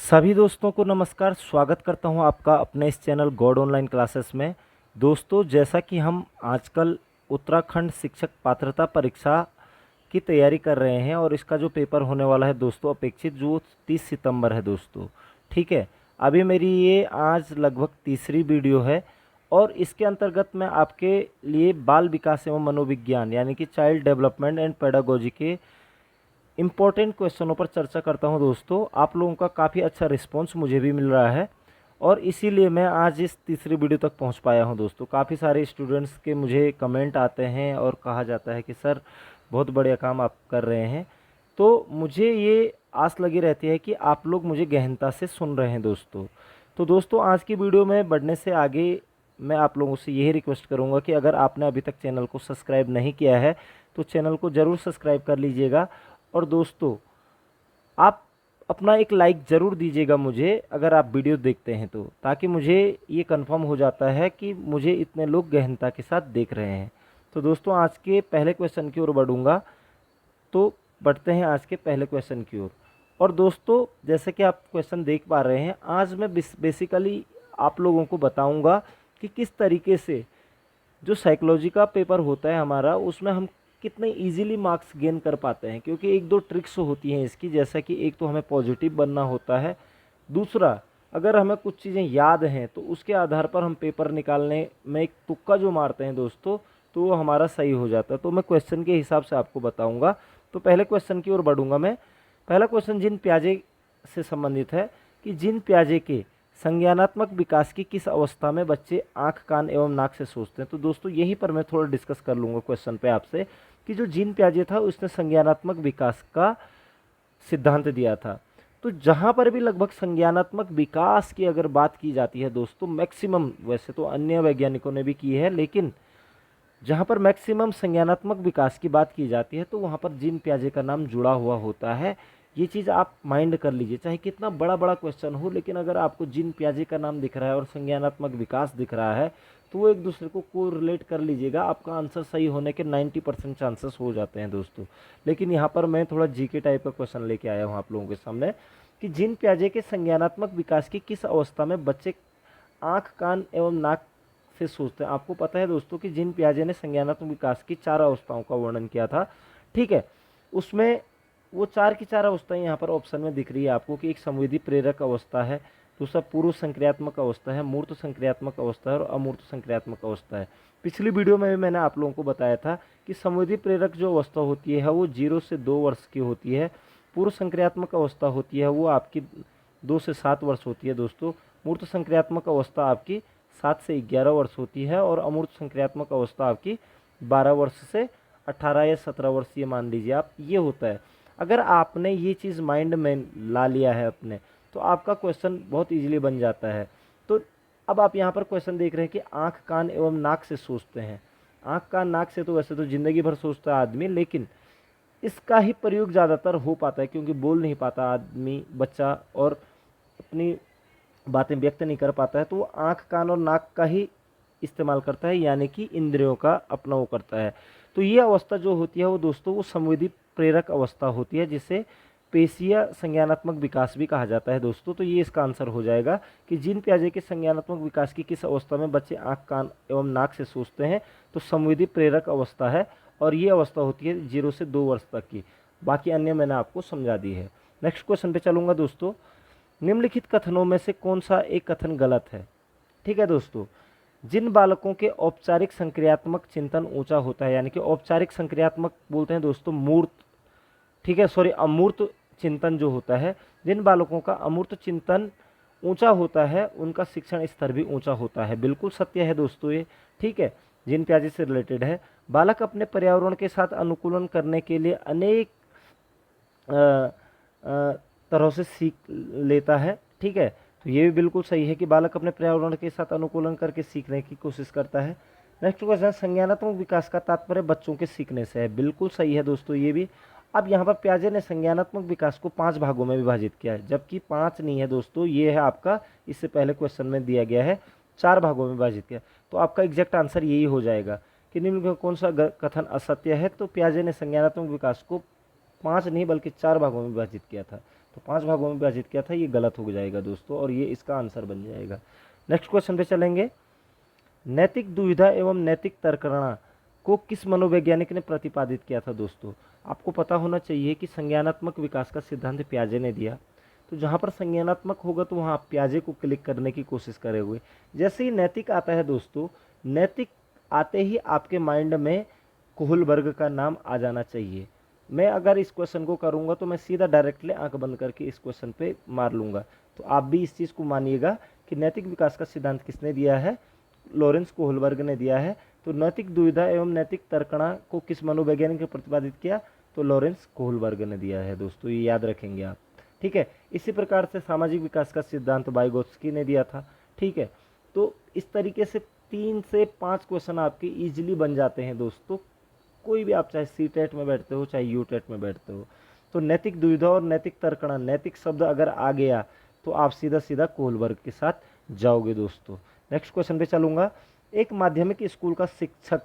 सभी दोस्तों को नमस्कार। स्वागत करता हूं आपका अपने इस चैनल गॉड ऑनलाइन क्लासेस में। दोस्तों, जैसा कि हम आजकल उत्तराखंड शिक्षक पात्रता परीक्षा की तैयारी कर रहे हैं और इसका जो पेपर होने वाला है दोस्तों अपेक्षित जो 30 सितंबर है दोस्तों। ठीक है, अभी मेरी ये आज लगभग तीसरी वीडियो है और इसके अंतर्गत मैं आपके लिए बाल विकास एवं मनोविज्ञान यानी कि चाइल्ड डेवलपमेंट एंड पेडागोजी के इम्पोर्टेंट क्वेश्चनों पर चर्चा करता हूं दोस्तों। आप लोगों का काफ़ी अच्छा रिस्पांस मुझे भी मिल रहा है और इसीलिए मैं आज इस तीसरी वीडियो तक पहुंच पाया हूं दोस्तों। काफ़ी सारे स्टूडेंट्स के मुझे कमेंट आते हैं और कहा जाता है कि सर बहुत बढ़िया काम आप कर रहे हैं, तो मुझे ये आस लगी रहती है कि आप लोग मुझे गहनता से सुन रहे हैं दोस्तों। तो दोस्तों, आज की वीडियो में बढ़ने से आगे मैं आप लोगों से यही रिक्वेस्ट करूंगा कि अगर आपने अभी तक चैनल को सब्सक्राइब नहीं किया है तो चैनल को ज़रूर सब्सक्राइब कर लीजिएगा। और दोस्तों, आप अपना एक लाइक ज़रूर दीजिएगा मुझे अगर आप वीडियो देखते हैं तो, ताकि मुझे ये कंफर्म हो जाता है कि मुझे इतने लोग गहनता के साथ देख रहे हैं। तो दोस्तों, आज के पहले क्वेश्चन की ओर बढ़ूंगा। तो बढ़ते हैं आज के पहले क्वेश्चन की ओर। और दोस्तों, जैसे कि आप क्वेश्चन देख पा रहे हैं, आज मैं बेसिकली आप लोगों को बताऊंगा कि किस तरीके से जो साइकोलॉजी का पेपर होता है हमारा, उसमें हम कितने इजीली मार्क्स गेन कर पाते हैं। क्योंकि एक दो ट्रिक्स होती हैं इसकी, जैसा कि एक तो हमें पॉजिटिव बनना होता है, दूसरा अगर हमें कुछ चीज़ें याद हैं तो उसके आधार पर हम पेपर निकालने में एक तुक्का जो मारते हैं दोस्तों, तो वो हमारा सही हो जाता है। तो मैं क्वेश्चन के हिसाब से आपको बताऊंगा। तो पहले क्वेश्चन की ओर बढ़ूंगा मैं। पहला क्वेश्चन जिन प्याजे से संबंधित है कि जिन प्याजे के संज्ञानात्मक विकास की किस अवस्था में बच्चे आँख, कान एवं नाक से सोचते हैं। तो दोस्तों, यहीं पर मैं थोड़ा डिस्कस कर लूँगा क्वेश्चन पे आपसे कि जो जीन प्याजे था उसने संज्ञानात्मक विकास का सिद्धांत दिया था। तो जहाँ पर भी लगभग संज्ञानात्मक विकास की अगर बात की जाती है दोस्तों, मैक्सिमम, वैसे तो अन्य वैज्ञानिकों ने भी की है, लेकिन जहाँ पर मैक्सिमम संज्ञानात्मक विकास की बात की जाती है तो वहाँ पर जीन प्याजे का नाम जुड़ा हुआ होता है। ये चीज़ आप माइंड कर लीजिए, चाहे कितना बड़ा बड़ा क्वेश्चन हो, लेकिन अगर आपको जीन प्याजे का नाम दिख रहा है और संज्ञानात्मक विकास दिख रहा है तो वो एक दूसरे को कोरिलेट कर लीजिएगा, आपका आंसर सही होने के 90% चांसेस हो जाते हैं दोस्तों। लेकिन यहाँ पर मैं थोड़ा जीके टाइप का क्वेश्चन लेके आया हूँ आप लोगों के सामने कि जीन प्याजे के संज्ञानात्मक विकास की किस अवस्था में बच्चे आँख, कान एवं नाक से सोचते हैं। आपको पता है दोस्तों कि जीन पियाजे ने संज्ञानात्मक विकास की 4 अवस्थाओं का वर्णन किया था। ठीक है, उसमें वो 4 की 4 अवस्थाएं यहाँ पर ऑप्शन में दिख रही है आपको कि एक संवेदी प्रेरक अवस्था है, दूसरा पूर्व संक्रियात्मक अवस्था है, मूर्त संक्रियात्मक अवस्था है और अमूर्त संक्रियात्मक अवस्था है। पिछली वीडियो में भी मैंने आप लोगों को बताया था कि संवेदी प्रेरक जो अवस्था होती है वो 0 से 2 वर्ष की होती है, पूर्व संक्रियात्मक अवस्था होती है वो आपकी 2 से 7 वर्ष होती है दोस्तों, मूर्त संक्रियात्मक अवस्था आपकी 7 से 11 वर्ष होती है और अमूर्त संक्रियात्मक अवस्था आपकी 12 वर्ष से 18 या 17 वर्ष, ये मान लीजिए आप, ये होता है। अगर आपने ये चीज़ माइंड में ला लिया है अपने, तो आपका क्वेश्चन बहुत इजीली बन जाता है। तो अब आप यहाँ पर क्वेश्चन देख रहे हैं कि आँख, कान एवं नाक से सोचते हैं। आँख, कान, नाक से तो वैसे तो ज़िंदगी भर सोचता है आदमी, लेकिन इसका ही प्रयोग ज़्यादातर हो पाता है क्योंकि बोल नहीं पाता आदमी, बच्चा, और अपनी बातें व्यक्त नहीं कर पाता है, तो वो आँख, कान और नाक का ही इस्तेमाल करता है, यानी कि इंद्रियों का अपना वो करता है। तो ये अवस्था जो होती है वो दोस्तों वो संवेदी प्रेरक अवस्था होती है, जिसे पेशीय संज्ञानात्मक विकास भी कहा जाता है दोस्तों। तो ये इसका आंसर हो जाएगा कि जीन प्याजे के संज्ञानात्मक विकास की किस अवस्था में बच्चे आँख, कान एवं नाक से सोचते हैं। तो संवेदी प्रेरक अवस्था है और ये अवस्था होती है 0 से 2 वर्ष तक की। बाकी अन्य मैंने आपको समझा दी है। नेक्स्ट क्वेश्चन पे चलूँगा दोस्तों। निम्नलिखित कथनों में से कौन सा एक कथन गलत है। ठीक है दोस्तों, जिन बालकों के औपचारिक संक्रियात्मक चिंतन ऊंचा होता है, यानी कि औपचारिक संक्रियात्मक बोलते हैं दोस्तों मूर्त, ठीक है, सॉरी, अमूर्त चिंतन जो होता है, जिन बालकों का अमूर्त चिंतन ऊंचा होता है उनका शिक्षण स्तर भी ऊंचा होता है। बिल्कुल सत्य है दोस्तों ये। ठीक है, जिन प्याजे से रिलेटेड है। बालक अपने पर्यावरण के साथ अनुकूलन करने के लिए अनेक तरह से सीख लेता है। ठीक है, तो ये भी बिल्कुल सही है कि बालक अपने पर्यावरण के साथ अनुकूलन करके सीखने की कोशिश करता है। नेक्स्ट क्वेश्चन, संज्ञानात्मक विकास का तात्पर्य बच्चों के सीखने से है। बिल्कुल सही है दोस्तों ये भी। अब यहाँ पर प्याजे ने संज्ञानात्मक विकास को 5 भागों में विभाजित किया है, जबकि 5 नहीं है दोस्तों, ये है आपका, इससे पहले क्वेश्चन में दिया गया है 4 भागों में विभाजित किया। तो आपका एग्जैक्ट आंसर यही हो जाएगा कि निम्न में कौन सा कथन असत्य है। तो प्याजे ने संज्ञानात्मक विकास को 5 नहीं बल्कि 4 भागों में विभाजित किया था। तो 5 भागों में विभाजित किया था, ये गलत हो जाएगा दोस्तों, और ये इसका आंसर बन जाएगा। नेक्स्ट क्वेश्चन पे चलेंगे। नैतिक दुविधा एवं नैतिक तर्कणा को किस मनोवैज्ञानिक ने प्रतिपादित किया था दोस्तों? आपको पता होना चाहिए कि संज्ञानात्मक विकास का सिद्धांत पियाजे ने दिया। तो जहाँ पर संज्ञानात्मक होगा तो वहाँ आप पियाजे को क्लिक करने की कोशिश करे हुए, जैसे ही नैतिक आता है दोस्तों, नैतिक आते ही आपके माइंड में कोहलबर्ग का नाम आ जाना चाहिए। मैं अगर इस क्वेश्चन को करूँगा तो मैं सीधा डायरेक्टली आंख बंद करके इस क्वेश्चन पे मार लूँगा। तो आप भी इस चीज़ को मानिएगा कि नैतिक विकास का सिद्धांत किसने दिया है? लॉरेंस कोहलबर्ग ने दिया है। तो नैतिक दुविधा एवं नैतिक तर्कणा को किस मनोवैज्ञानिक ने प्रतिपादित किया? तो लॉरेंस कोहलबर्ग ने दिया है दोस्तों, ये याद रखेंगे आप। ठीक है, इसी प्रकार से सामाजिक विकास का सिद्धांत वाइगोत्स्की ने दिया था। ठीक है, तो इस तरीके से 3 से 5 क्वेश्चन आपके इजीली बन जाते हैं दोस्तों, कोई भी आप चाहे सी टेट में बैठते हो चाहे यू टेट में बैठते हो। तो नैतिक दुविधा और नैतिक तर्कणा, नैतिक शब्द अगर आ गया तो आप सीधा सीधा कोहलबर्ग के साथ जाओगे दोस्तों। नेक्स्ट क्वेश्चन पे चलूंगा। एक माध्यमिक स्कूल का शिक्षक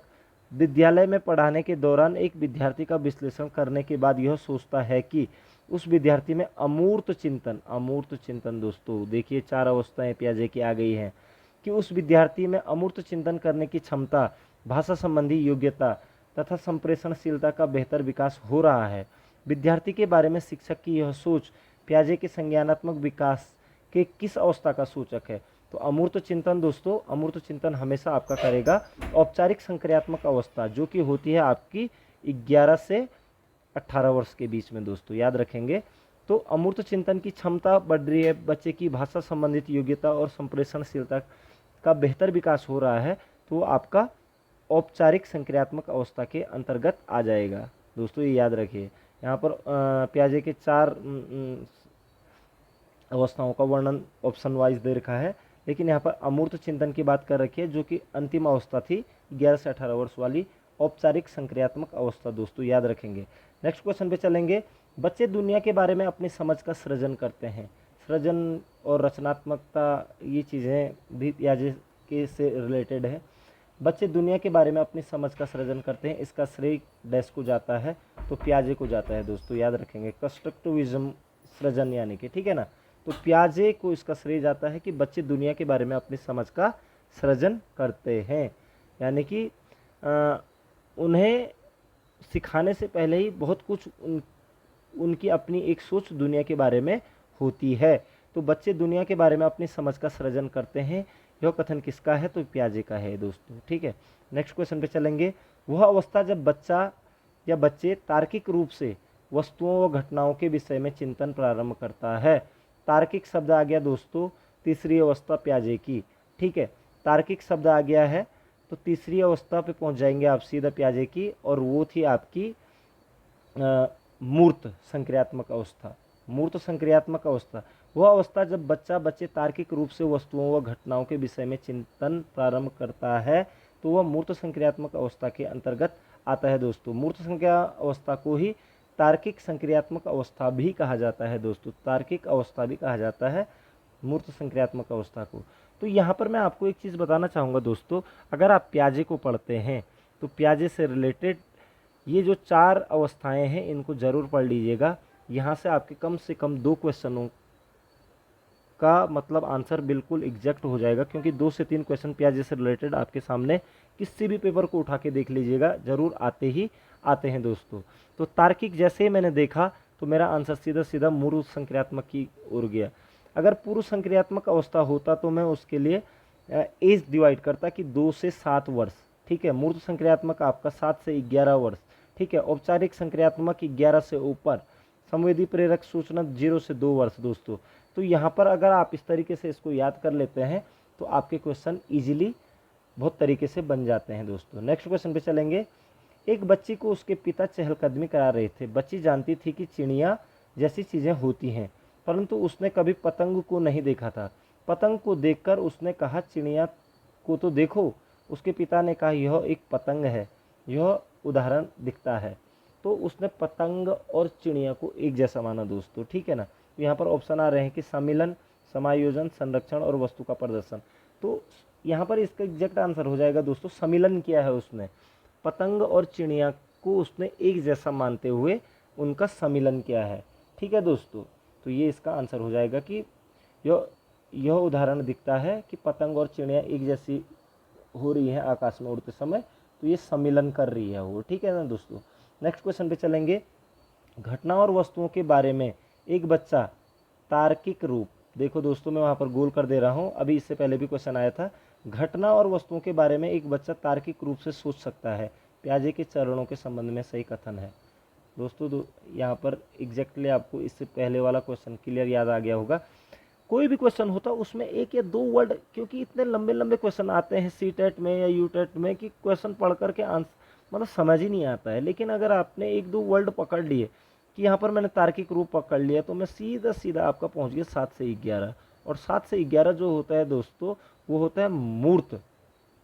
विद्यालय में पढ़ाने के दौरान एक विद्यार्थी का विश्लेषण करने के बाद यह सोचता है कि उस विद्यार्थी में अमूर्त चिंतन दोस्तों, देखिए 4 अवस्थाएं पियाजे की आ गई हैं कि उस विद्यार्थी में अमूर्त चिंतन करने की क्षमता, भाषा संबंधी योग्यता तथा संप्रेषणशीलता का बेहतर विकास हो रहा है। विद्यार्थी के बारे में शिक्षक की यह सोच पियाजे के संज्ञानात्मक विकास के किस अवस्था का सूचक है? तो अमूर्त चिंतन दोस्तों, अमूर्त चिंतन हमेशा आपका करेगा औपचारिक संक्रियात्मक अवस्था, जो कि होती है आपकी 11 से 18 वर्ष के बीच में दोस्तों, याद रखेंगे। तो अमूर्त चिंतन की क्षमता बढ़ रही है, बच्चे की भाषा संबंधित योग्यता और संप्रेषणशीलता का बेहतर विकास हो रहा है, तो आपका औपचारिक संक्रियात्मक अवस्था के अंतर्गत आ जाएगा दोस्तों, ये याद रखिए। यहाँ पर पियाजे के 4 अवस्थाओं का वर्णन ऑप्शन वाइज दे रखा है, लेकिन यहाँ पर अमूर्त चिंतन की बात कर रखी है, जो कि अंतिम अवस्था थी 11 से 18 वर्ष वाली औपचारिक संक्रियात्मक अवस्था दोस्तों, याद रखेंगे। नेक्स्ट क्वेश्चन पे चलेंगे। बच्चे दुनिया के बारे में अपनी समझ का सृजन करते हैं। सृजन और रचनात्मकता, ये चीज़ें भी पियाजे के से रिलेटेड है। बच्चे दुनिया के बारे में अपनी समझ का सृजन करते हैं, इसका श्रेय डैश को जाता है? तो पियाजे को जाता है दोस्तों, याद रखेंगे। कंस्ट्रक्टिविज्म सृजन यानी कि, ठीक है ना, तो पियाजे को इसका श्रेय जाता है कि बच्चे दुनिया के बारे में अपनी समझ का सृजन करते हैं, यानी कि उन्हें सिखाने से पहले ही बहुत कुछ उनकी अपनी एक सोच दुनिया के बारे में होती है। तो बच्चे दुनिया के बारे में अपनी समझ का सृजन करते हैं, यह कथन किसका है? तो पियाजे का है दोस्तों, ठीक है। नेक्स्ट क्वेश्चन पे चलेंगे। वह अवस्था जब बच्चा या बच्चे तार्किक रूप से वस्तुओं व घटनाओं के विषय में चिंतन प्रारंभ करता है। तार्किक शब्द आ गया दोस्तों, तीसरी अवस्था पियाजे की, ठीक है। तार्किक शब्द आ गया है तो तीसरी अवस्था पे पहुंच जाएंगे आप सीधा पियाजे की, और वो थी आपकी मूर्त संक्रियात्मक अवस्था। मूर्त संक्रियात्मक अवस्था वह अवस्था जब बच्चे तार्किक रूप से वस्तुओं व घटनाओं के विषय में चिंतन प्रारंभ करता है, तो वह मूर्त संक्रियात्मक अवस्था के अंतर्गत आता है दोस्तों। मूर्त संक्रिया अवस्था को ही तार्किक संक्रियात्मक अवस्था भी कहा जाता है दोस्तों, तार्किक अवस्था भी कहा जाता है मूर्त संक्रियात्मक अवस्था को। तो यहाँ पर मैं आपको एक चीज़ बताना चाहूँगा दोस्तों, अगर आप पियाजे को पढ़ते हैं तो पियाजे से रिलेटेड ये जो 4 अवस्थाएं हैं इनको ज़रूर पढ़ लीजिएगा। यहाँ से कम 2 क्वेश्चनों का मतलब आंसर बिल्कुल एग्जैक्ट हो जाएगा, क्योंकि 2 से 3 क्वेश्चन पियाजे से रिलेटेड आपके सामने किसी भी पेपर को उठा के देख लीजिएगा, ज़रूर आते हैं दोस्तों। तो तार्किक जैसे ही मैंने देखा तो मेरा आंसर सीधा सीधा मूर्व संक्रियात्मक की ओर गया। अगर पूर्व संक्रियात्मक अवस्था होता तो मैं उसके लिए एज डिवाइड करता कि 2 से 7 वर्ष, ठीक है। मूर्त संक्रियात्मक आपका 7 से 11 वर्ष, ठीक है। औपचारिक संक्रियात्मक 11 से ऊपर, संवेदी प्रेरक सूचना 0 से 2 वर्ष दोस्तों। तो यहाँ पर अगर आप इस तरीके से इसको याद कर लेते हैं तो आपके क्वेश्चन ईजिली बहुत तरीके से बन जाते हैं दोस्तों। नेक्स्ट क्वेश्चन पे चलेंगे। एक बच्ची को उसके पिता चहलकदमी करा रहे थे। बच्ची जानती थी कि चिड़िया जैसी चीज़ें होती हैं, परंतु उसने कभी पतंग को नहीं देखा था। पतंग को देखकर उसने कहा चिड़िया को तो देखो। उसके पिता ने कहा यह एक पतंग है, यह उदाहरण दिखता है। तो उसने पतंग और चिड़िया को एक जैसा माना दोस्तों, ठीक है ना। यहाँ पर ऑप्शन आ रहे हैं कि सम्मिलन, समायोजन, संरक्षण और वस्तु का प्रदर्शन। तो यहाँ पर इसका एग्जैक्ट आंसर हो जाएगा दोस्तों सम्मिलन किया है उसने। पतंग और चिड़िया को उसने एक जैसा मानते हुए उनका सम्मिलन किया है, ठीक है दोस्तों। तो ये इसका आंसर हो जाएगा कि यह उदाहरण दिखता है कि पतंग और चिड़िया एक जैसी हो रही है आकाश में उड़ते समय, तो ये सम्मिलन कर रही है वो, ठीक है ना दोस्तों। नेक्स्ट क्वेश्चन पे चलेंगे। घटना और वस्तुओं के बारे में एक बच्चा तार्किक रूप, देखो दोस्तों मैं वहाँ पर गोल कर दे रहा हूँ, अभी इससे पहले भी क्वेश्चन आया था। घटना और वस्तुओं के बारे में एक बच्चा तार्किक रूप से सोच सकता है, प्याजे के चरणों के संबंध में सही कथन है। दोस्तों यहाँ पर एग्जैक्टली आपको इससे पहले वाला क्वेश्चन क्लियर याद आ गया होगा। कोई भी क्वेश्चन होता है उसमें एक या दो वर्ड, क्योंकि इतने लंबे लंबे क्वेश्चन आते हैं सी टेट में या यू टेट में कि क्वेश्चन पढ़ करके आंसर मतलब समझ ही नहीं आता है। लेकिन अगर आपने एक दो वर्ड पकड़ लिए कि यहाँ पर मैंने तार्किक रूप पकड़ लिया, तो मैं सीधा सीधा आपका पहुँच गया 7 से 11। और 7 से 11 जो होता है दोस्तों वो होता है मूर्त,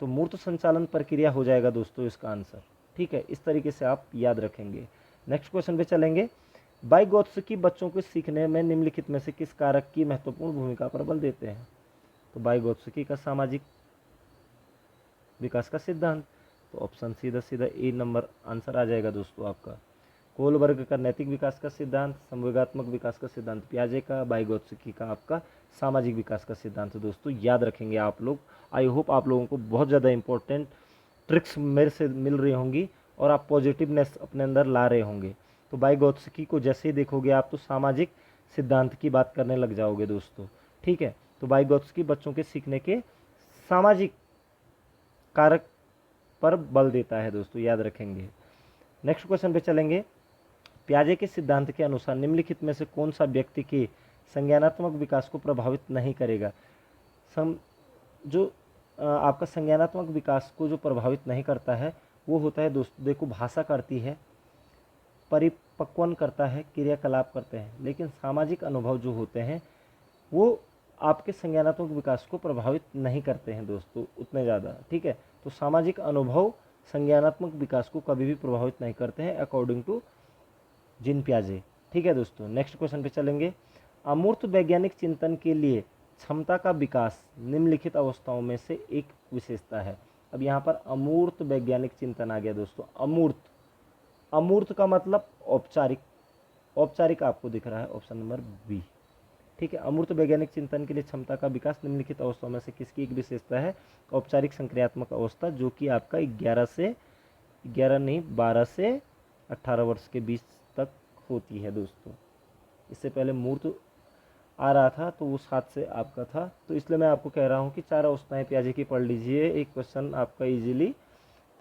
तो मूर्त संचालन प्रक्रिया हो जाएगा दोस्तों इसका आंसर, ठीक है। इस तरीके से आप याद रखेंगे। नेक्स्ट क्वेश्चन पे चलेंगे। वाइगोत्स्की बच्चों को सीखने में निम्नलिखित में से किस कारक की महत्वपूर्ण भूमिका पर बल देते हैं? तो वाइगोत्स्की का सामाजिक विकास का सिद्धांत, तो ऑप्शन सीधा सीधा ए नंबर आंसर आ जाएगा दोस्तों आपका। कोलबर्ग का नैतिक विकास का सिद्धांत, संवेगात्मक विकास का सिद्धांत पियाजे का, वाइगोत्स्की का आपका सामाजिक विकास का सिद्धांत। दोस्तों याद रखेंगे आप लोग। आई होप आप लोगों को बहुत ज़्यादा इंपॉर्टेंट ट्रिक्स मेरे से मिल रही होंगी और आप पॉजिटिवनेस अपने अंदर ला रहे होंगे। तो वाइगोत्स्की को जैसे ही देखोगे आप तो सामाजिक सिद्धांत की बात करने लग जाओगे दोस्तों, ठीक है। तो वाइगोत्स्की बच्चों के सीखने के सामाजिक कारक पर बल देता है दोस्तों, याद रखेंगे। नेक्स्ट क्वेश्चन पे चलेंगे। पियाजे के सिद्धांत के अनुसार निम्नलिखित में से कौन सा व्यक्ति के संज्ञानात्मक विकास को प्रभावित नहीं करेगा? आपका संज्ञानात्मक विकास को जो प्रभावित नहीं करता है वो होता है दोस्तों, देखो भाषा करती है, परिपक्वन करता है, क्रियाकलाप करते हैं, लेकिन सामाजिक अनुभव जो होते हैं वो आपके संज्ञानात्मक विकास को प्रभावित नहीं करते हैं दोस्तों उतने ज़्यादा, ठीक है। तो सामाजिक अनुभव संज्ञानात्मक विकास को कभी भी प्रभावित नहीं करते हैं अकॉर्डिंग टू जीन पियाजे, ठीक है दोस्तों। नेक्स्ट क्वेश्चन पे चलेंगे। अमूर्त वैज्ञानिक चिंतन के लिए क्षमता का विकास निम्नलिखित अवस्थाओं में से एक विशेषता है। अब यहाँ पर अमूर्त वैज्ञानिक चिंतन आ गया दोस्तों। अमूर्त का मतलब औपचारिक, औपचारिक आपको दिख रहा है ऑप्शन नंबर बी, ठीक है। अमूर्त वैज्ञानिक चिंतन के लिए क्षमता का विकास निम्नलिखित अवस्थाओं में से किसकी एक विशेषता है? औपचारिक संक्रियात्मक अवस्था, जो कि आपका 12 से 18 वर्ष के बीच तक होती है दोस्तों। इससे पहले मूर्त आ रहा था तो वो 7 से आपका था, तो इसलिए मैं आपको कह रहा हूँ कि 4 अवस्थाएं पियाजे की पढ़ लीजिए, एक क्वेश्चन आपका इजीली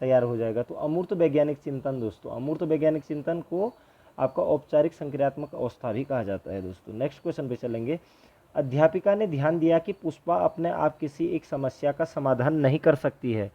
तैयार हो जाएगा। तो अमूर्त वैज्ञानिक चिंतन दोस्तों, अमूर्त वैज्ञानिक चिंतन को आपका औपचारिक संक्रियात्मक अवस्था भी कहा जाता है दोस्तों। नेक्स्ट क्वेश्चन पे चलेंगे। अध्यापिका ने ध्यान दिया कि पुष्पा अपने आप किसी एक समस्या का समाधान नहीं कर सकती है,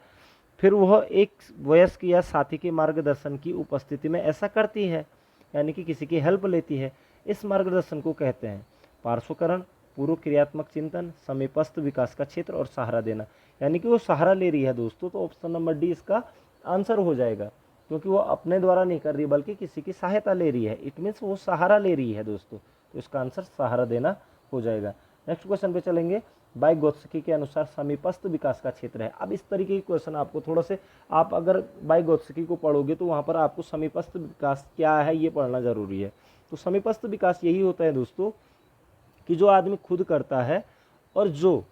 फिर वह एक वयस्क या साथी के मार्गदर्शन की उपस्थिति में ऐसा करती है, यानी कि किसी की हेल्प लेती है। इस मार्गदर्शन को कहते हैं पार्श्वकरण, पूर्व क्रियात्मक चिंतन, समीपस्थ विकास का क्षेत्र और सहारा देना। यानी कि वो सहारा ले रही है दोस्तों, तो ऑप्शन नंबर डी इसका आंसर हो जाएगा, क्योंकि वो अपने द्वारा नहीं कर रही बल्कि किसी की सहायता ले रही है। इट मीन्स वो सहारा ले रही है दोस्तों, तो इसका आंसर सहारा देना हो जाएगा। नेक्स्ट क्वेश्चन पे चलेंगे। वाइगोत्स्की के अनुसार समीपस्थ विकास का क्षेत्र है। अब इस तरीके के क्वेश्चन आपको थोड़ा से, आप अगर वाइगोत्स्की को पढ़ोगे तो वहाँ पर आपको समीपस्थ विकास क्या है ये पढ़ना जरूरी है। तो समीपस्थ विकास यही होता है दोस्तों कि जो आदमी खुद करता है और जो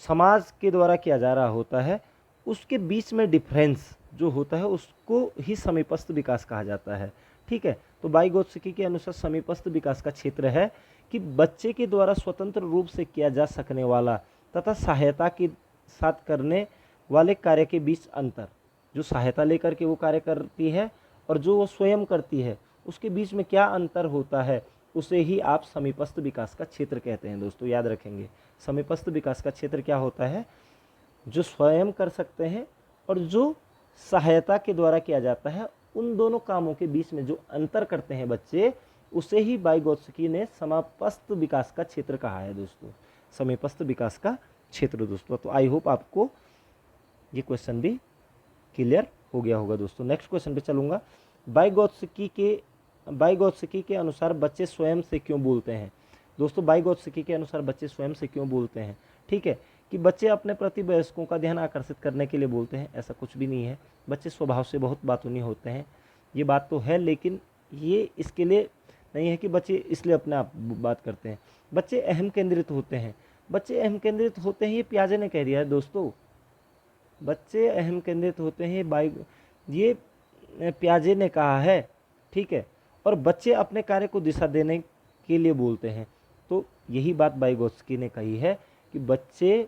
समाज के द्वारा किया जा रहा होता है उसके बीच में डिफरेंस जो होता है उसको ही समीपस्थ विकास कहा जाता है, ठीक है। तो वाइगोत्स्की के अनुसार समीपस्थ विकास का क्षेत्र है कि बच्चे के द्वारा स्वतंत्र रूप से किया जा सकने वाला तथा सहायता के साथ करने वाले कार्य के बीच अंतर, जो सहायता लेकर के वो कार्य करती है और जो वो स्वयं करती है उसके बीच में क्या अंतर होता है, उसे ही आप समीपस्थ विकास का क्षेत्र कहते हैं दोस्तों, याद रखेंगे। समीपस्थ विकास का क्षेत्र क्या होता है? जो स्वयं कर सकते हैं और जो सहायता के द्वारा किया जाता है, उन दोनों कामों के बीच में जो अंतर करते हैं बच्चे, उसे ही वाइगोत्स्की ने समीपस्थ विकास का क्षेत्र कहा है दोस्तों, समीपस्थ विकास का क्षेत्र दोस्तों। तो आई होप आपको ये क्वेश्चन भी क्लियर हो गया होगा दोस्तों। नेक्स्ट क्वेश्चन पे चलूँगा। वाइगोत्स्की के अनुसार बच्चे स्वयं से क्यों बोलते हैं? दोस्तों वाइगोत्स्की के अनुसार बच्चे स्वयं से क्यों बोलते हैं, ठीक है, कि बच्चे अपने प्रति वयस्कों का ध्यान आकर्षित करने के लिए बोलते हैं, ऐसा कुछ भी नहीं है। बच्चे स्वभाव से बहुत बातूनी होते हैं, ये बात तो है, लेकिन ये इसके लिए नहीं है कि बच्चे इसलिए अपने आप बात करते हैं। बच्चे अहम केंद्रित होते हैं, बच्चे अहम केंद्रित होते हैं, ये पियाजे ने कह दिया है दोस्तों। बच्चे अहम केंद्रित होते हैं, ये पियाजे ने कहा है, ठीक है। और बच्चे अपने कार्य को दिशा देने के लिए बोलते हैं, तो यही बात वाइगोत्स्की ने कही है कि बच्चे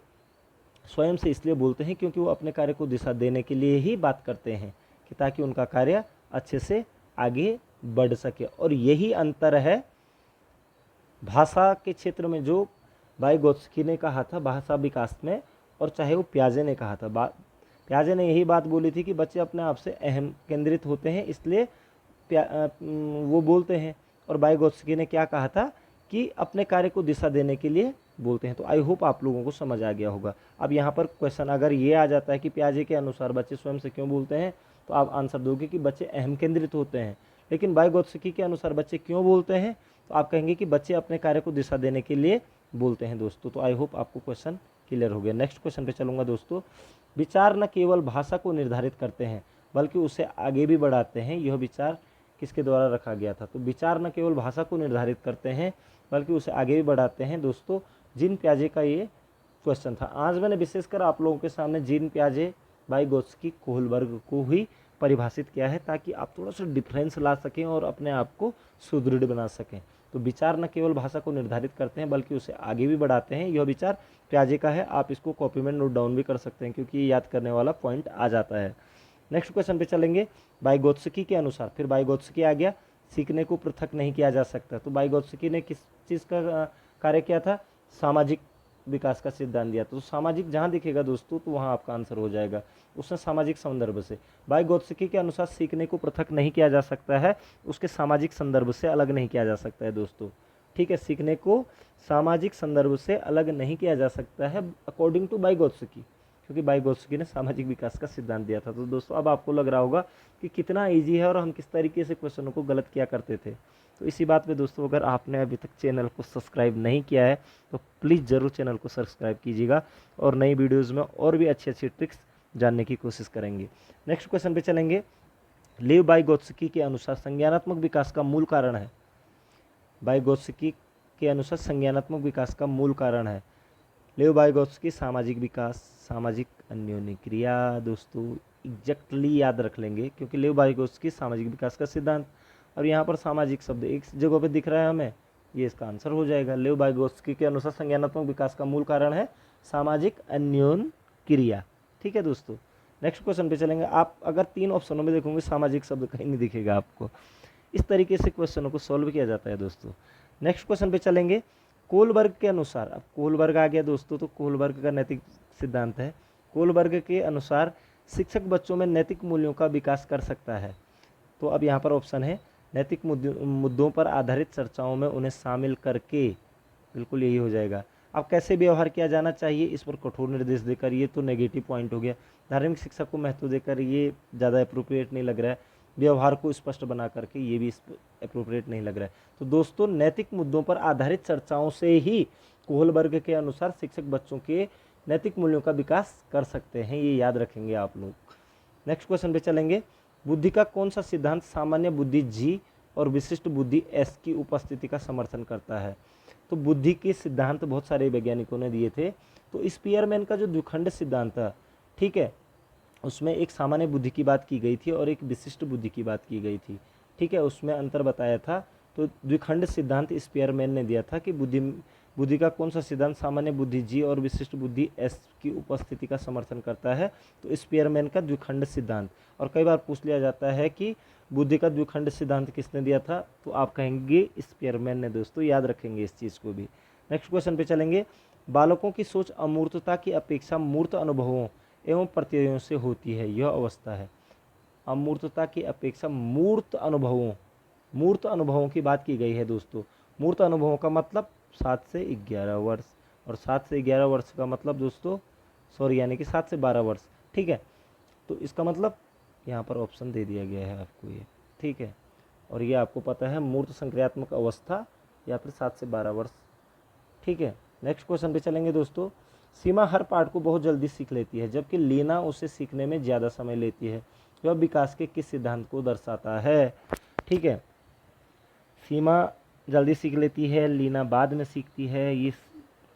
स्वयं से इसलिए बोलते हैं क्योंकि वो अपने कार्य को दिशा देने के लिए ही बात करते हैं, कि ताकि उनका कार्य अच्छे से आगे बढ़ सके। और यही अंतर है भाषा के क्षेत्र में, जो वाइगोत्स्की ने कहा था भाषा विकास में, और चाहे वो पियाजे ने कहा था। पियाजे ने यही बात बोली थी कि बच्चे अपने आप से अहम केंद्रित होते हैं, इसलिए वो बोलते हैं। और वाइगोत्स्की ने क्या कहा था कि अपने कार्य को दिशा देने के लिए बोलते हैं। तो आई होप आप लोगों को समझ आ गया होगा। अब यहाँ पर क्वेश्चन अगर ये आ जाता है कि पियाजे के अनुसार बच्चे स्वयं से क्यों बोलते हैं, तो आप आंसर दोगे कि बच्चे अहम केंद्रित होते हैं। लेकिन वाइगोत्स्की के अनुसार बच्चे क्यों बोलते हैं, तो आप कहेंगे कि बच्चे अपने कार्य को दिशा देने के लिए बोलते हैं दोस्तों। तो आई होप आपको क्वेश्चन क्लियर हो गया। नेक्स्ट क्वेश्चन पे चलूंगा दोस्तों। विचार न केवल भाषा को निर्धारित करते हैं बल्कि उसे आगे भी बढ़ाते हैं, यह विचार किसके द्वारा रखा गया था। तो विचार न केवल भाषा को निर्धारित करते हैं बल्कि उसे आगे भी बढ़ाते हैं दोस्तों, जीन पियाजे का ये क्वेश्चन था। आज मैंने विशेषकर आप लोगों के सामने जीन पियाजे, वाइगोत्स्की, कोहलबर्ग को ही परिभाषित किया है, ताकि आप थोड़ा सा डिफरेंस ला सकें और अपने आप को सुदृढ़ बना सकें। तो विचार न केवल भाषा को निर्धारित करते हैं बल्कि उसे आगे भी बढ़ाते हैं, यह विचार पियाजे का है। आप इसको कॉपी में नोट डाउन भी कर सकते हैं, क्योंकि ये याद करने वाला पॉइंट आ जाता है। नेक्स्ट क्वेश्चन पे चलेंगे। वाइगोत्स्की के अनुसार, फिर वाइगोत्स्की आ गया, सीखने को पृथक नहीं किया जा सकता। तो वाइगोत्स्की ने किस चीज़ का कार्य किया था, सामाजिक विकास का सिद्धांत दिया। तो सामाजिक जहाँ दिखेगा दोस्तों, तो वहाँ आपका आंसर हो जाएगा, उसने सामाजिक संदर्भ से। वाइगोत्स्की के अनुसार सीखने को पृथक नहीं किया जा सकता है, उसके सामाजिक संदर्भ से अलग नहीं किया जा सकता है दोस्तों, ठीक है। सीखने को सामाजिक संदर्भ से अलग नहीं किया जा सकता है अकॉर्डिंग टू वाइगोत्स्की, क्योंकि वाइगोत्स्की ने सामाजिक विकास का सिद्धांत दिया था। तो दोस्तों अब आपको लग रहा होगा कि कितना इजी है और हम किस तरीके से क्वेश्चनों को गलत किया करते थे। तो इसी बात पे दोस्तों, अगर आपने अभी तक चैनल को सब्सक्राइब नहीं किया है तो प्लीज़ ज़रूर चैनल को सब्सक्राइब कीजिएगा, और नई वीडियोज़ में और भी अच्छी अच्छी ट्रिक्स जानने की कोशिश करेंगे। नेक्स्ट क्वेश्चन पे चलेंगे। लेव वाइगोत्स्की के अनुसार संज्ञानात्मक विकास का मूल कारण है। वाइगोत्स्की के अनुसार संज्ञानात्मक विकास का मूल कारण है लेव वाइगोत्स्की सामाजिक विकास, सामाजिक अन्योन्य क्रिया। दोस्तों एग्जैक्टली याद रख लेंगे, क्योंकि लेव वाइगोत्स्की सामाजिक विकास का सिद्धांत, और यहाँ पर सामाजिक शब्द एक जगह पे दिख रहा है हमें, ये इसका आंसर हो जाएगा। लेव वाइगोत्स्की के अनुसार संज्ञानात्मक विकास का मूल कारण है सामाजिक अन्योन्य क्रिया, ठीक है दोस्तों। नेक्स्ट क्वेश्चन पे चलेंगे। आप अगर 3 ऑप्शनों में देखोगे सामाजिक शब्द कहीं नहीं दिखेगा आपको। इस तरीके से क्वेश्चनों को सॉल्व किया जाता है दोस्तों। नेक्स्ट क्वेश्चन पे चलेंगे। कोहलबर्ग के अनुसार, अब कोहलबर्ग आ गया दोस्तों, तो कोहलबर्ग का नैतिक सिद्धांत है। कोहलबर्ग के अनुसार शिक्षक बच्चों में नैतिक मूल्यों का विकास कर सकता है। तो अब यहाँ पर ऑप्शन है, नैतिक मुद्दों पर आधारित चर्चाओं में उन्हें शामिल करके, बिल्कुल यही हो जाएगा। अब कैसे व्यवहार किया जाना चाहिए, इस पर कठोर निर्देश देकर, ये तो नेगेटिव पॉइंट हो गया। धार्मिक शिक्षा को महत्व देकर, ये ज़्यादा अप्रोप्रिएट नहीं लग रहा है। व्यवहार को स्पष्ट बना करके, ये भी अप्रोप्रिएट नहीं लग रहा है। तो दोस्तों नैतिक मुद्दों पर आधारित चर्चाओं से ही कोहलबर्ग के अनुसार शिक्षक बच्चों के नैतिक मूल्यों का विकास कर सकते हैं, ये याद रखेंगे आप लोग। नेक्स्ट क्वेश्चन पे चलेंगे। बुद्धि का कौन सा सिद्धांत सामान्य बुद्धि जी और विशिष्ट बुद्धि एस की उपस्थिति का समर्थन करता है। तो बुद्धि के सिद्धांत बहुत सारे वैज्ञानिकों ने दिए थे। तो स्पीयरमैन का जो द्विखंड सिद्धांत था, ठीक है, उसमें एक सामान्य बुद्धि की बात की गई थी और एक विशिष्ट बुद्धि की बात की गई थी, ठीक है, उसमें अंतर बताया था। तो द्विखंड सिद्धांत स्पीयरमैन ने दिया था कि बुद्धि का कौन सा सिद्धांत सामान्य बुद्धि जी और विशिष्ट बुद्धि एस की उपस्थिति का समर्थन करता है। तो स्पीयरमैन का द्विखंड सिद्धांत। और कई बार पूछ लिया जाता है कि बुद्धि का द्विखंड सिद्धांत किसने दिया था, तो आप कहेंगे स्पीयरमैन ने। दोस्तों याद रखेंगे इस चीज़ को भी। नेक्स्ट क्वेश्चन पे चलेंगे। बालकों की सोच अमूर्तता की अपेक्षा मूर्त अनुभवों एवं प्रत्ययों से होती है, यह अवस्था है। अमूर्तता की अपेक्षा मूर्त अनुभवों की बात की गई है दोस्तों। मूर्त अनुभवों का मतलब 7 से 11 वर्ष, और 7 से 11 वर्ष का मतलब दोस्तों यानी कि 7 से 12 वर्ष, ठीक है। तो इसका मतलब यहाँ पर ऑप्शन दे दिया गया है आपको ये, ठीक है। और ये आपको पता है मूर्त संक्रियात्मक अवस्था या फिर 7 से 12 वर्ष, ठीक है। नेक्स्ट क्वेश्चन पे चलेंगे दोस्तों। सीमा हर पाठ को बहुत जल्दी सीख लेती है, जबकि लीना उसे सीखने में ज़्यादा समय लेती है। यह विकास के किस सिद्धांत को दर्शाता है, ठीक है। सीमा जल्दी सीख लेती है, लीना बाद में सीखती है। ये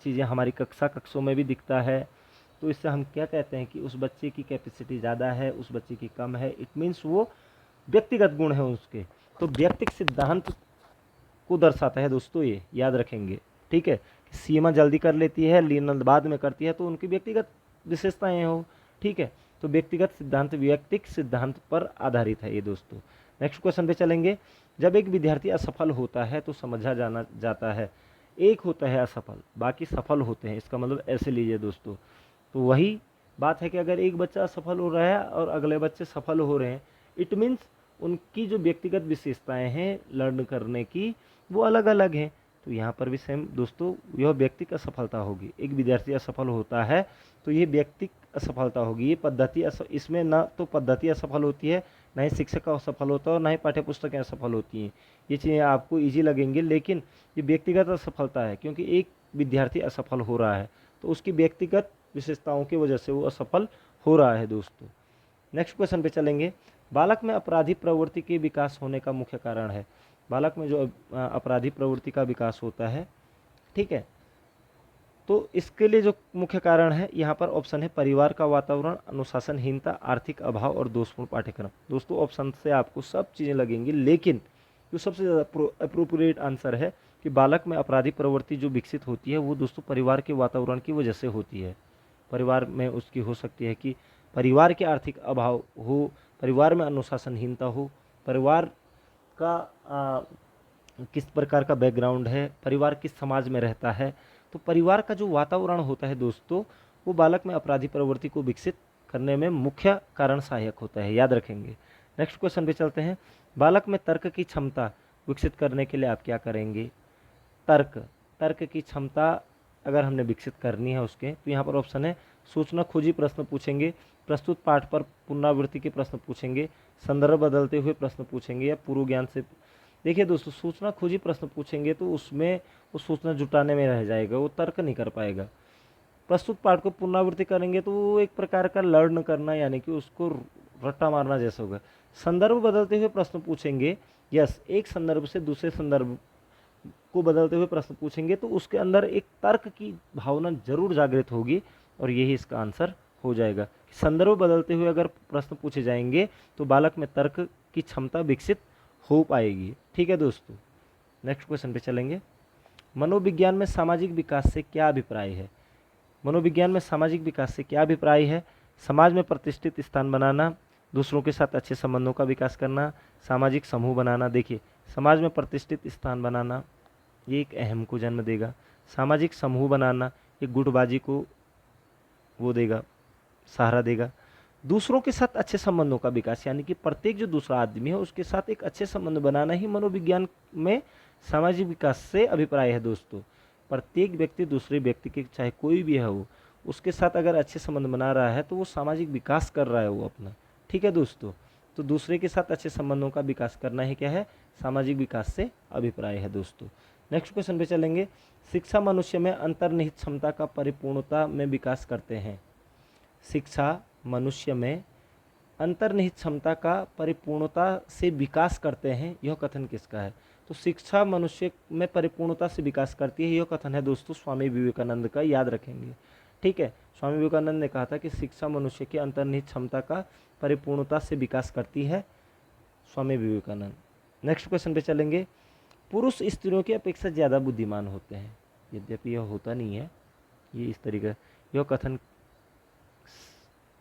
चीज़ें हमारी कक्षों में भी दिखता है। तो इससे हम क्या कहते हैं कि उस बच्चे की कैपेसिटी ज़्यादा है, उस बच्चे की कम है। इट मीन्स वो व्यक्तिगत गुण है उसके। तो व्यक्तिक सिद्धांत को दर्शाता है दोस्तों, ये याद रखेंगे। ठीक है, सीमा जल्दी कर लेती है, लीना बाद में करती है, तो उनकी व्यक्तिगत विशेषताएं हो। ठीक है, तो व्यक्तिगत सिद्धांत व्यक्तिक सिद्धांत पर आधारित है ये दोस्तों। नेक्स्ट क्वेश्चन पे चलेंगे। जब एक विद्यार्थी असफल होता है तो समझा जाना जाता है एक होता है असफल, बाकी सफल होते हैं। इसका मतलब ऐसे लीजिए दोस्तों, तो वही बात है कि अगर एक बच्चा असफल हो रहा है और अगले बच्चे सफल हो रहे हैं, इट मीन्स उनकी जो व्यक्तिगत विशेषताएं हैं लर्न करने की वो अलग अलग हैं। तो यहाँ पर भी सेम दोस्तों यह व्यक्तिक असफलता होगी। एक विद्यार्थी असफल होता है तो ये व्यक्तिक असफलता होगी। ये पद्धति इसमें ना तो पद्धति असफल होती है, ना ही शिक्षक असफल होता है, और ना ही पाठ्य पुस्तकें असफल होती हैं। ये चीज़ें आपको ईजी लगेंगी, लेकिन ये व्यक्तिगत असफलता है, क्योंकि एक विद्यार्थी असफल हो रहा है तो उसकी व्यक्तिगत विशेषताओं की वजह से वो असफल हो रहा है दोस्तों। नेक्स्ट क्वेश्चन पे चलेंगे। बालक में अपराधी प्रवृत्ति के विकास होने का मुख्य कारण है। बालक में जो अपराधी प्रवृत्ति का विकास होता है, ठीक है, तो इसके लिए जो मुख्य कारण है यहाँ पर ऑप्शन है परिवार का वातावरण, अनुशासनहीनता, आर्थिक अभाव और दोषपूर्ण पाठ्यक्रम। दोस्तों ऑप्शन से आपको सब चीज़ें लगेंगी, लेकिन जो सबसे ज़्यादा अप्रोप्रिएट आंसर है कि बालक में अपराधी प्रवृत्ति जो विकसित होती है वो दोस्तों परिवार के वातावरण की वजह से होती है। परिवार में उसकी हो सकती है कि परिवार के आर्थिक अभाव हो, परिवार में अनुशासनहीनता हो, परिवार का किस प्रकार का बैकग्राउंड है, परिवार किस समाज में रहता है। तो परिवार का जो वातावरण होता है दोस्तों वो बालक में अपराधी प्रवृत्ति को विकसित करने में मुख्य कारण सहायक होता है, याद रखेंगे। नेक्स्ट क्वेश्चन पे चलते हैं। बालक में तर्क की क्षमता विकसित करने के लिए आप क्या करेंगे। तर्क की क्षमता अगर हमने विकसित करनी है उसके, तो यहाँ पर ऑप्शन है सूचना खोजी प्रश्न पूछेंगे, प्रस्तुत पाठ पर पुनरावृत्ति के प्रश्न पूछेंगे, संदर्भ बदलते हुए प्रश्न पूछेंगे, या पूर्व ज्ञान से। देखिए दोस्तों, सूचना खोजी प्रश्न पूछेंगे तो उसमें वो सूचना जुटाने में रह जाएगा, वो तर्क नहीं कर पाएगा। प्रस्तुत पाठ को पुनरावृत्ति करेंगे तो वो एक प्रकार का लर्न करना, यानी कि उसको रट्टा मारना जैसा होगा। संदर्भ बदलते हुए प्रश्न पूछेंगे, यस, एक संदर्भ से दूसरे संदर्भ को बदलते हुए प्रश्न पूछेंगे तो उसके अंदर एक तर्क की भावना जरूर जागृत होगी, और यही इसका आंसर हो जाएगा। संदर्भ बदलते हुए अगर प्रश्न पूछे जाएंगे तो बालक में तर्क की क्षमता विकसित हो पाएगी। ठीक है दोस्तों, नेक्स्ट क्वेश्चन पे चलेंगे। मनोविज्ञान में सामाजिक विकास से क्या अभिप्राय है। मनोविज्ञान में सामाजिक विकास से क्या अभिप्राय है। समाज में प्रतिष्ठित स्थान बनाना, दूसरों के साथ अच्छे संबंधों का विकास करना, सामाजिक समूह बनाना। देखिए, समाज में प्रतिष्ठित स्थान बनाना ये एक अहम को जन्म देगा। सामाजिक समूह बनाना ये गुटबाजी को वो देगा, सहारा देगा। दूसरों के साथ अच्छे संबंधों का विकास, यानी कि प्रत्येक जो दूसरा आदमी है उसके साथ एक अच्छे संबंध बनाना ही मनोविज्ञान में सामाजिक विकास से अभिप्राय है दोस्तों। प्रत्येक व्यक्ति दूसरे व्यक्ति के, चाहे कोई भी है वो, उसके साथ अगर अच्छे संबंध बना रहा है तो वो सामाजिक विकास कर रहा है वो अपना। ठीक है दोस्तों, तो दूसरे के साथ अच्छे संबंधों का विकास करना ही क्या है, सामाजिक विकास से अभिप्राय है दोस्तों। नेक्स्ट क्वेश्चन पे चलेंगे। शिक्षा मनुष्य में अंतर्निहित क्षमता का परिपूर्णता में विकास करते हैं। शिक्षा मनुष्य में अंतर्निहित क्षमता का परिपूर्णता से विकास करते हैं, यह कथन किसका है। तो शिक्षा मनुष्य में परिपूर्णता से विकास करती है, यह कथन है दोस्तों स्वामी विवेकानंद का, याद रखेंगे। ठीक है, स्वामी विवेकानंद ने कहा था कि शिक्षा मनुष्य की अंतर्निहित क्षमता का परिपूर्णता से विकास करती है, स्वामी विवेकानंद। नेक्स्ट क्वेश्चन पे चलेंगे। पुरुष स्त्रियों की अपेक्षा ज़्यादा बुद्धिमान होते हैं, यद्यपि यह होता नहीं है, ये इस तरीके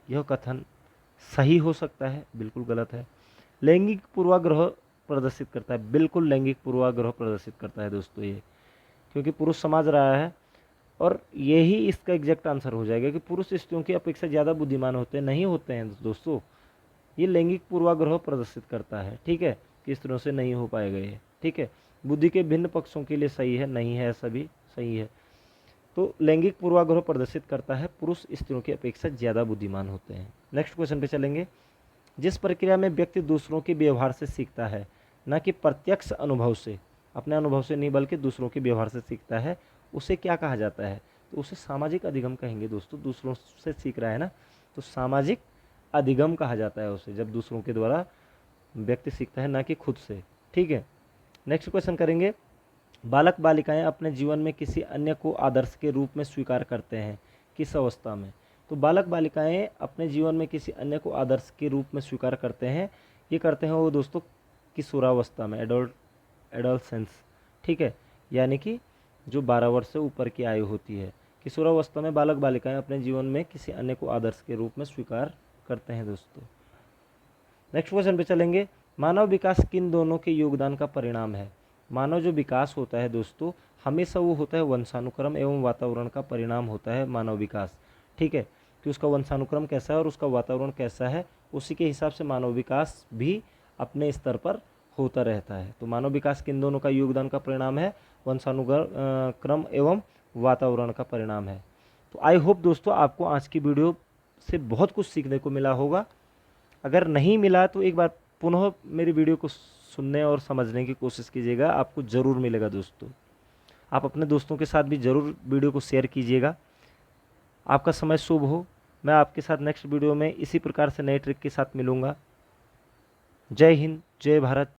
यह कथन सही हो सकता है, बिल्कुल गलत है। लैंगिक पूर्वाग्रह प्रदर्शित करता है, बिल्कुल लैंगिक पूर्वाग्रह प्रदर्शित करता है दोस्तों ये, क्योंकि पुरुष समझ रहा है, और यही इसका एग्जैक्ट आंसर हो जाएगा कि पुरुष स्त्रियों की अपेक्षा ज़्यादा बुद्धिमान होते हैं, नहीं होते हैं दोस्तों। ये लैंगिक पूर्वाग्रह प्रदर्शित करता है, ठीक है, कि स्त्रियों से नहीं हो पाएगा ये। ठीक है, बुद्धि के भिन्न पक्षों के लिए सही है, नहीं है, ऐसा भी सही है। तो लैंगिक पूर्वाग्रह प्रदर्शित करता है, पुरुष स्त्रियों की अपेक्षा ज़्यादा बुद्धिमान होते हैं। नेक्स्ट क्वेश्चन पे चलेंगे। जिस प्रक्रिया में व्यक्ति दूसरों के व्यवहार से सीखता है, न कि प्रत्यक्ष अनुभव से, अपने अनुभव से नहीं बल्कि दूसरों के व्यवहार से सीखता है, उसे क्या कहा जाता है। तो उसे सामाजिक अधिगम कहेंगे दोस्तों। दूसरों से सीख रहा है ना, तो सामाजिक अधिगम कहा जाता है उसे, जब दूसरों के द्वारा व्यक्ति सीखता है, ना कि खुद से। ठीक है, नेक्स्ट क्वेश्चन करेंगे, बालक बालिकाएं अपने जीवन में किसी अन्य को आदर्श के रूप में स्वीकार करते हैं, किस अवस्था में? तो बालक बालिकाएं अपने जीवन में किसी अन्य को आदर्श के रूप में स्वीकार करते हैं, ये करते हैं वो दोस्तों किशोरावस्था में, एडोलसेंस, ठीक है, यानी कि जो 12 वर्ष से ऊपर की आयु होती है। किशोरावस्था में बालक बालिकाएं अपने जीवन में किसी अन्य को आदर्श के रूप में स्वीकार करते हैं दोस्तों। नेक्स्ट क्वेश्चन पे चलेंगे, मानव विकास किन दोनों के योगदान का परिणाम है? मानव जो विकास होता है दोस्तों, हमेशा वो होता है वंशानुक्रम एवं वातावरण का परिणाम होता है मानव विकास, ठीक है, कि उसका वंशानुक्रम कैसा है और उसका वातावरण कैसा है, उसी के हिसाब से मानव विकास भी अपने स्तर पर होता रहता है। तो मानव विकास किन दोनों का योगदान का परिणाम है? वंशानुक्रम एवं वातावरण का परिणाम है। तो आई होप दोस्तों आपको आज की वीडियो से बहुत कुछ सीखने को मिला होगा। अगर नहीं मिला तो एक बार पुनः मेरी वीडियो को सुनने और समझने की कोशिश कीजिएगा, आपको ज़रूर मिलेगा दोस्तों। आप अपने दोस्तों के साथ भी ज़रूर वीडियो को शेयर कीजिएगा। आपका समय शुभ हो। मैं आपके साथ नेक्स्ट वीडियो में इसी प्रकार से नए ट्रिक के साथ मिलूँगा। जय हिंद, जय भारत।